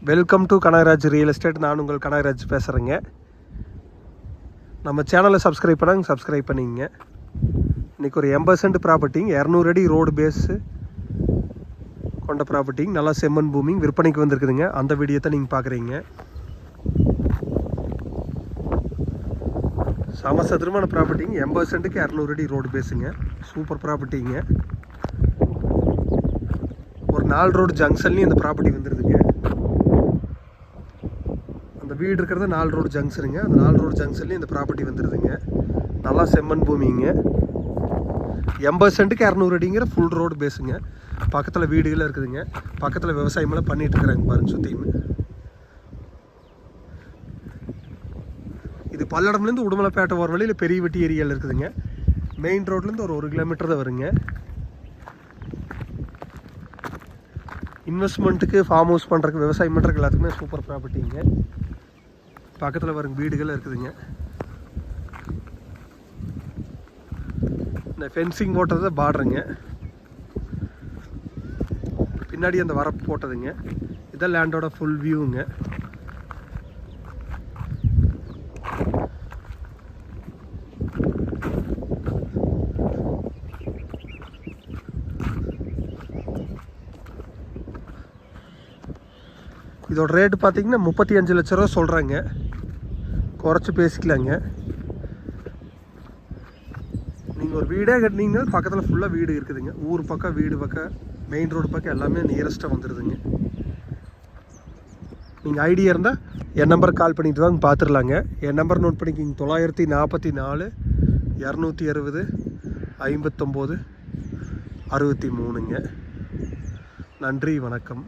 Welcome to Kanagaraj real estate. நான் உங்கள் கனகராஜ் பேசுகிறேங்க. நம்ம சேனலை சப்ஸ்கிரைப் பண்ணாங்க, சப்ஸ்கிரைப் பண்ணிங்க. இன்றைக்கி ஒரு 80 ப்ராப்பர்ட்டிங்க, 200 அடி ரோடு பேஸு கொண்ட ப்ராப்பர்ட்டிங்க, நல்லா செம்மண் பூமிங் விற்பனைக்கு வந்திருக்குதுங்க. அந்த வீடியோ தான் நீங்கள் பார்க்குறீங்க. சமசதுரமான ப்ராப்பர்ட்டிங்க, 80 200 அடி ரோடு பேஸுங்க. சூப்பர் ப்ராப்பர்ட்டிங்க. ஒரு 4 ரோடு ஜங்ஷன்லேயும் இந்த ப்ராப்பர்ட்டி வந்துடுதுங்க. அந்த வீடு இருக்கிறது 4 ரோடு ஜங்ஷனுங்க. அந்த 4 ரோடு ஜங்ஷன்லேயும் இந்த ப்ராப்பர்ட்டி வந்துடுதுங்க. நல்லா செம்மண் பூமிங்க. 80 200 அடிங்கிற ஃபுல் ரோடு பேஸுங்க. பக்கத்தில் வீடுகளாக இருக்குதுங்க. பக்கத்தில் விவசாயமெல்லாம் பண்ணிகிட்டு இருக்கிறாங்க பாருங்க சுற்றியுமே. இது பல்லடம்லேருந்து உடுமலைப்பேட்டை ஒரு வழியில் பெரிய வெட்டி ஏரியாவில் இருக்குதுங்க. மெயின் ரோட்லேருந்து ஒரு 1 கிலோமீட்டர் தான் வருங்க. இன்வெஸ்ட்மெண்ட்டுக்கு, ஃபார்ம் ஹவுஸ் பண்ணுறதுக்கு, விவசாயம் பண்ணுறதுக்கு எல்லாத்துக்குமே சூப்பர் ப்ராப்பர்ட்டிங்க. பக்கத்தில் வரும் வீடுகள் இருக்குதுங்க. இந்த ஃபென்சிங் போட்டது பார்டருங்க. பின்னாடி அந்த வரப்பு போட்டதுங்க. இதான் லேண்டோட ஃபுல் வியூங்க. இதோட ரேட்டு பார்த்தீங்கன்னா 35 லட்ச ரூபா சொல்கிறாங்க. குறைச்சி பேசிக்கலாங்க. நீங்கள் ஒரு வீடே கட்டினீங்கன்னா பக்கத்தில் ஃபுல்லாக வீடு இருக்குதுங்க. ஊர் பக்கம், வீடு பக்கம், மெயின் ரோடு பக்கம் எல்லாமே நியரஸ்ட்டாக வந்துடுதுங்க. நீங்கள் ஐடியா இருந்தால் என் நம்பருக்கு கால் பண்ணிட்டு தான் பார்த்துடலாங்க. என் நம்பர் நோட் பண்ணிக்கிங்க. 944 260 59 63ங்க. நன்றி, வணக்கம்.